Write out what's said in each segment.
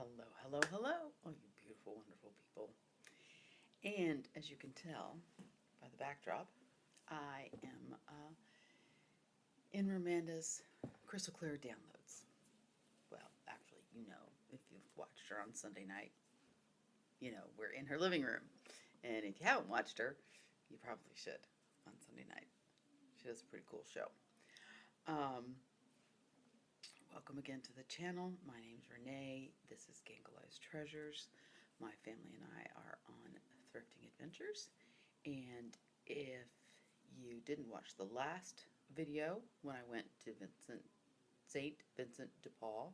Hello, hello, hello, oh you beautiful, wonderful people. And as you can tell by the backdrop, I am in Ramanda's Crystal Clear downloads. Well, actually, if you've watched her on Sunday night, we're in her living room. And if you haven't watched her, you probably should on Sunday night. She does a pretty cool show. Welcome again to the channel. My name's Renee. This is Gangolize Treasures. My family and I are on thrifting adventures. And if you didn't watch the last video when I went to Saint Vincent de Paul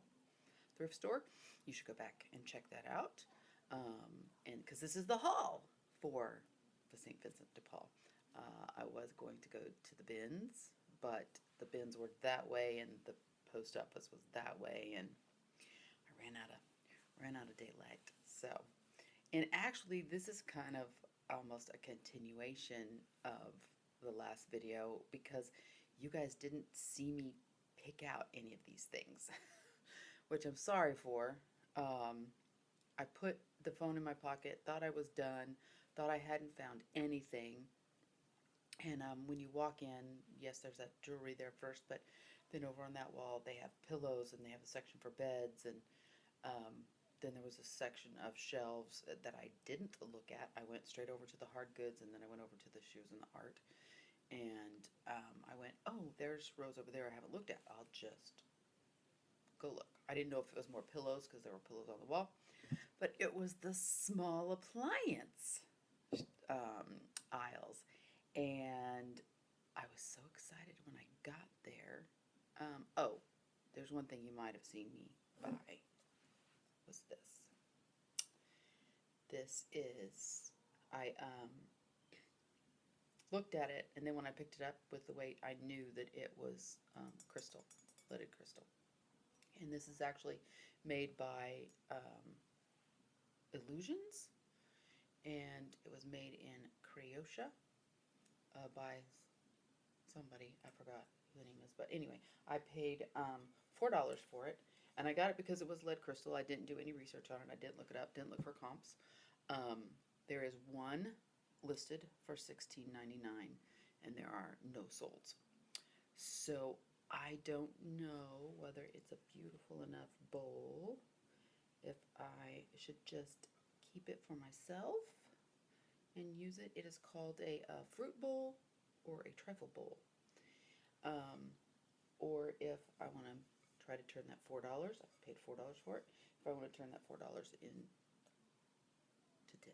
thrift store, you should go back and check that out. And because this is the haul for the Saint Vincent de Paul. I was going to go to the bins, but the bins were that way and the post office was that way, and I ran out of daylight. So, and actually, this is kind of almost a continuation of the last video because you guys didn't see me pick out any of these things, which I'm sorry for. I put the phone in my pocket, thought I was done, thought I hadn't found anything. And when you walk in, yes, there's that jewelry there first, but then over on that wall they have pillows and they have a section for beds, and then there was a section of shelves that I didn't look at. I went straight over to the hard goods, and then I went over to the shoes and the art. And I went, oh, there's rows over there I haven't looked at. I'll just go look. I didn't know if it was more pillows because there were pillows on the wall, but it was the small appliance aisles. And I was so excited when I got there. Oh, there's one thing you might have seen me buy. Was this. This is, I looked at it, and then when I picked it up with the weight, I knew that it was crystal, leaded crystal. And this is actually made by Illusions, and it was made in Croatia by somebody, I forgot who the name is, but anyway, I paid $4 for it, and I got it because it was lead crystal. I didn't do any research on it. I didn't look it up, didn't look for comps. There is one listed for $16.99, and there are no solds. So I don't know whether it's a beautiful enough bowl, if I should just keep it for myself and use it. It is called a fruit bowl or a trifle bowl. Or if I want to try to turn that $4, I paid $4 for it, if I want to turn that $4 in to 10.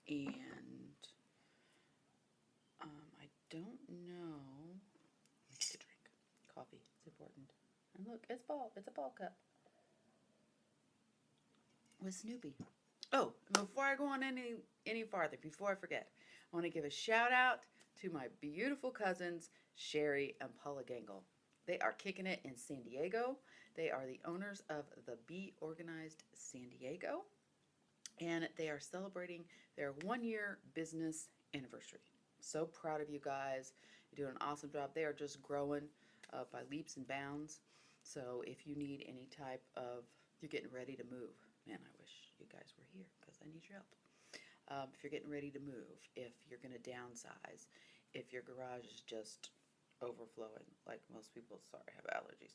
And I don't know. I need to drink coffee. It's important. And look, it's a ball cup with Snoopy. Oh, before I go on any farther, before I forget, I want to give a shout out to my beautiful cousins, Sherry and Paula Gangle. They are kicking it in San Diego. They are the owners of the Be Organized San Diego, and they are celebrating their 1-year business anniversary. So proud of you guys. You're doing an awesome job. They are just growing by leaps and bounds. So if you need any type of, you're getting ready to move. Man, I wish you guys were here because I need your help. If you're getting ready to move, if you're going to downsize, if your garage is just overflowing, like most people, sorry, I have allergies,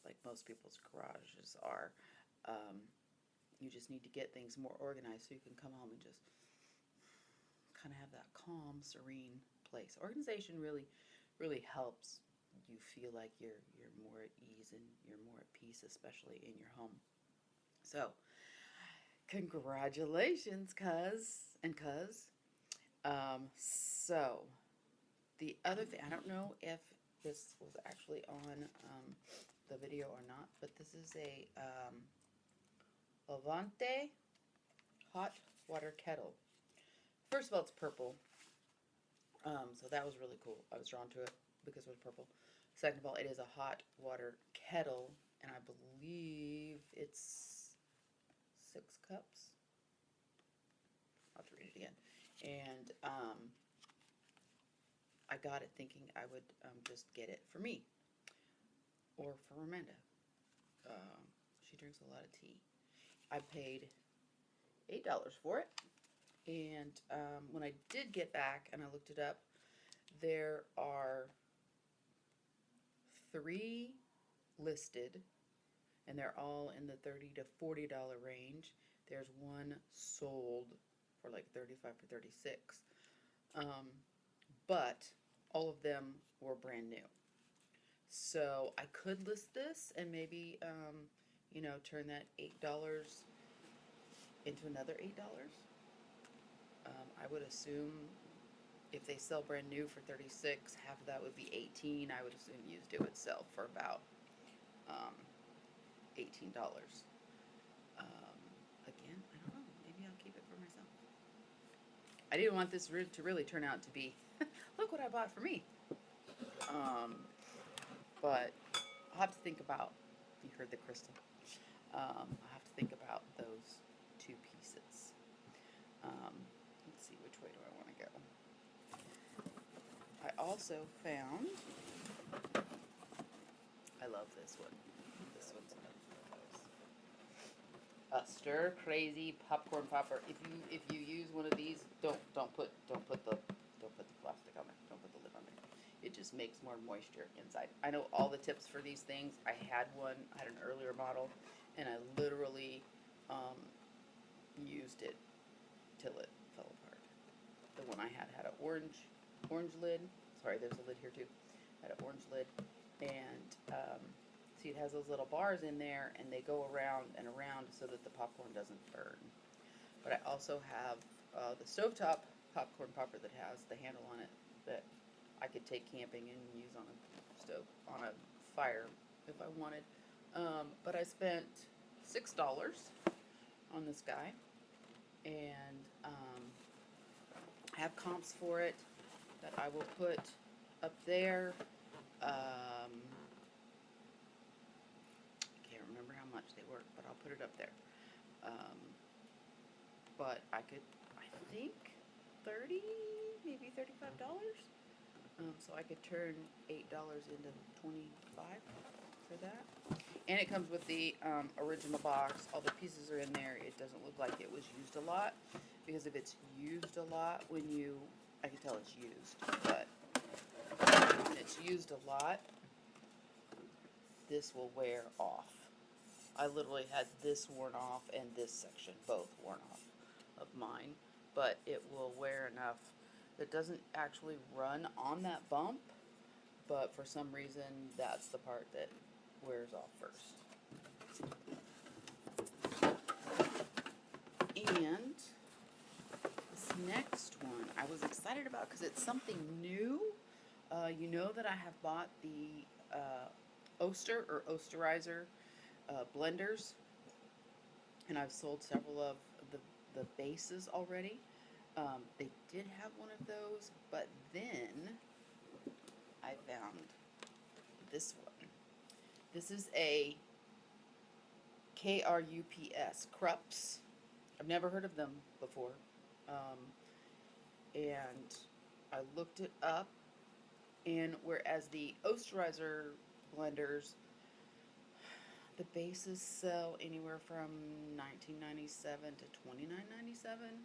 like most people's garages are, you just need to get things more organized so you can come home and just kind of have that calm, serene place. Organization really, really helps you feel like you're more at ease and you're more at peace, especially in your home. So, congratulations, cuz and cuz. So, the other thing, I don't know if this was actually on the video or not, but this is a Avante hot water kettle. First of all, it's purple, so that was really cool. I was drawn to it because it was purple. Second of all, it is a hot water kettle, and I believe it's 6 cups. I'll have to read it again. And I got it thinking I would just get it for me or for Amanda. drinks a lot of tea. I paid $8 for it. And when I did get back and I looked it up, there are 3 listed, and they're all in the $30 to $40 range. There's one sold for like 35 or 36. But all of them were brand new. So I could list this and maybe, turn that $8 into another $8. I would assume if they sell brand new for 36, half of that would be 18. I would assume used it would sell for about $18. Again, I don't know. Maybe I'll keep it for myself. I didn't want this to really turn out to be, look what I bought for me. But I'll have to think about, you heard the crystal. I'll have to think about those 2 pieces. Let's see, which way do I want to go? I also found, I love this one. This one's a stir crazy popcorn popper. If you use one of these, don't put the plastic on there. Don't put the lid on there. It just makes more moisture inside. I know all the tips for these things. I had an earlier model, and I literally used it till it fell apart. The one I had an orange lid. Sorry, there's a lid here too. Had an orange lid, and see, it has those little bars in there, and they go around and around so that the popcorn doesn't burn. But I also have the stovetop popcorn popper that has the handle on it that I could take camping and use on a stove, on a fire if I wanted. But I spent $6 on this guy, and I have comps for it that I will put up there. I can't remember how much they were, but I'll put it up there. But I think 30, maybe $35. So I could turn $8 into 25 for that. And it comes with the original box. All the pieces are in there. It doesn't look like it was used a lot, because if it's used a lot, I can tell it's used, but when it's used a lot, this will wear off. I literally had this worn off and this section both worn off of mine, but it will wear enough. It doesn't actually run on that bump, but for some reason that's the part that wears off first. And this next one I was excited about because it's something new. You know that I have bought the Oster or Osterizer blenders, and I've sold several of the bases already. They did have one of those, but then I found this one. This is a KRUPS, Krups. I've never heard of them before. And I looked it up, and whereas the Osterizer blenders, the bases sell anywhere from $19.97 to $29.97.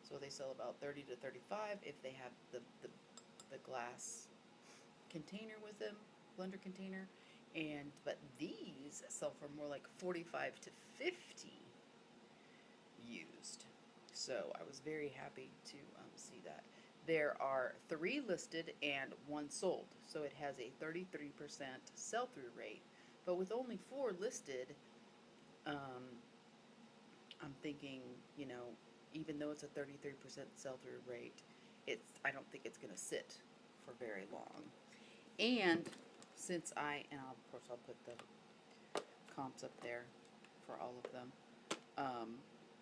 So they sell about $30 to $35 if they have the glass container with them, blender container. But these sell for more like $45 to $50 used. So I was very happy to see that. There are 3 listed and 1 sold. So it has a 33% sell-through rate. But with only 4 listed, I'm thinking, even though it's a 33% sell-through rate, I don't think it's going to sit for very long. And since of course I'll put the comps up there for all of them.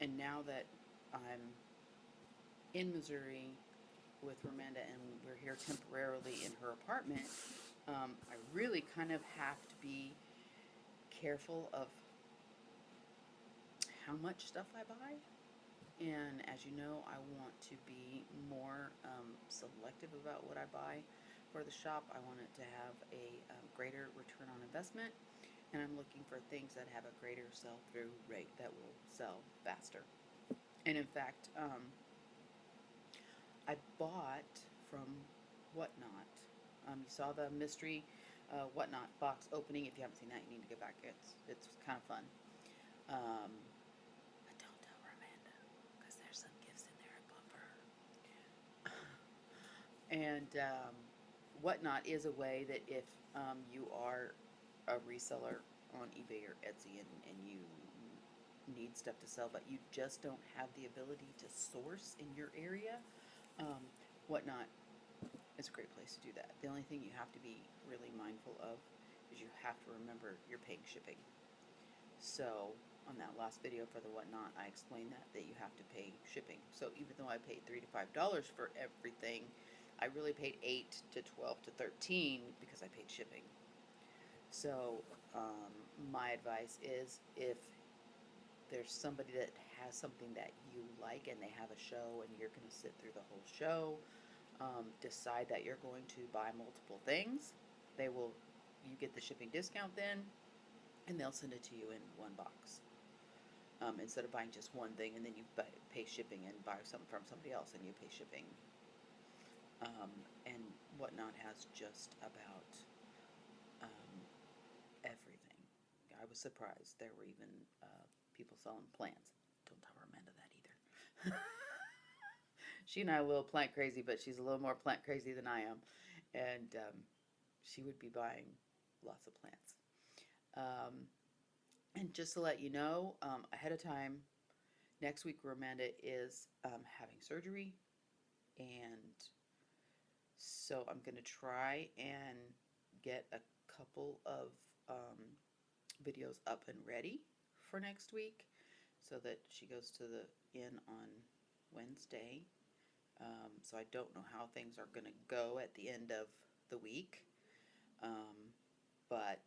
And now that I'm in Missouri with Ramanda and we're here temporarily in her apartment, I really kind of have to be careful of how much stuff I buy. And as you know, I want to be more selective about what I buy for the shop. I want it to have a greater return on investment. and I'm looking for things that have a greater sell-through rate that will sell faster. And in fact, I bought from Whatnot. You saw the mystery Whatnot box opening. If you haven't seen that, you need to go back. It's kind of fun. But don't tell Amanda, because there's some gifts in there I bought for her. And Whatnot is a way that if you are a reseller on eBay or Etsy and you need stuff to sell, but you just don't have the ability to source in your area, Whatnot is a great place to do that. The only thing you have to be really mindful of is you have to remember you're paying shipping. So on that last video for the Whatnot, I explained that you have to pay shipping. So even though I paid $3 to $5 for everything, I really paid $8 to $12 to $13 because I paid shipping. So my advice is, if there's somebody that has something that you like and they have a show and you're going to sit through the whole show, decide that you're going to buy multiple things. You get the shipping discount then, and they'll send it to you in one box. Instead of buying just one thing and then you pay shipping and buy something from somebody else and you pay shipping. And Whatnot has just about everything. I was surprised. There were even people selling plants. Don't tell Amanda that either. She and I are a little plant crazy, but she's a little more plant crazy than I am. And she would be buying lots of plants. And just to let you know, ahead of time, next week Amanda is having surgery. And so I'm going to try and get a couple of videos up and ready for next week so that she goes to the inn on Wednesday. So I don't know how things are going to go at the end of the week. But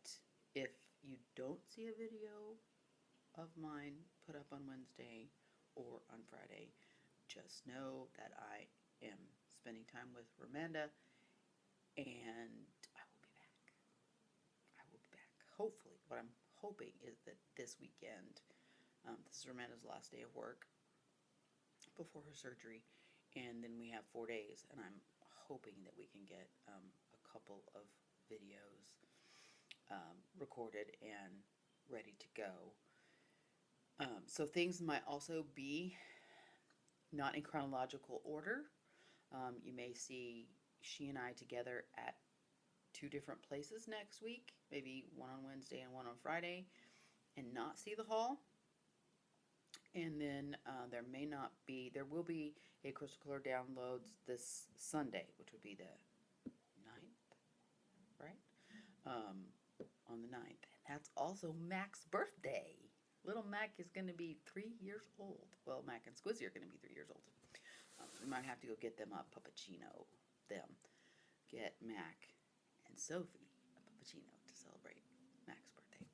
if you don't see a video of mine put up on Wednesday or on Friday, just know that I am spending time with Amanda, and I will be back. I will be back. Hopefully, what I'm hoping is that this weekend, this is Amanda's last day of work before her surgery, and then we have 4 days, and I'm hoping that we can get a couple of videos recorded and ready to go. So things might also be not in chronological order. You may see she and I together at 2 different places next week, maybe one on Wednesday and one on Friday, and not see the haul. And then there will be a Crystal Color Downloads this Sunday, which would be the 9th, right? On the 9th. And that's also Mac's birthday. Little Mac is going to be 3 years old. Well, Mac and Squizzy are going to be 3 years old. We might have to go get them a puppuccino. Get Mac and Sophie a puppuccino to celebrate Mac's birthday.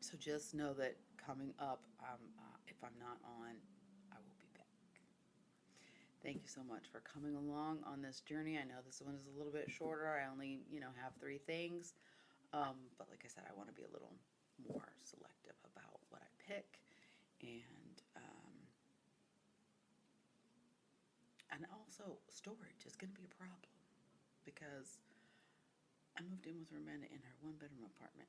So just know that coming up, if I'm not on, I will be back. Thank you so much for coming along on this journey. I know this one is a little bit shorter. I only, have 3 things. But like I said, I want to be a little more selective about what I pick. And also, storage is going to be a problem because I moved in with Amanda in her 1-bedroom apartment.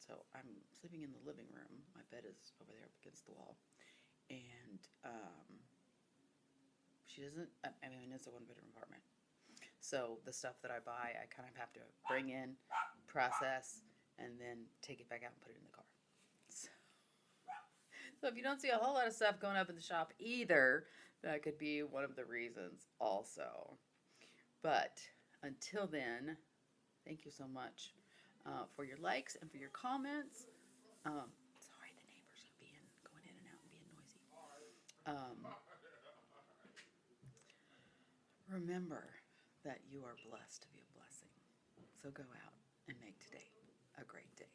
So I'm sleeping in the living room. My bed is over there up against the wall. And she doesn't, it's a 1-bedroom apartment. So the stuff that I buy, I kind of have to bring in, process, and then take it back out and put it in the car. So if you don't see a whole lot of stuff going up in the shop either, that could be one of the reasons also. But until then, thank you so much for your likes and for your comments. Sorry, the neighbors are going in and out and being noisy. Remember that you are blessed to be a blessing. So go out and make today a great day.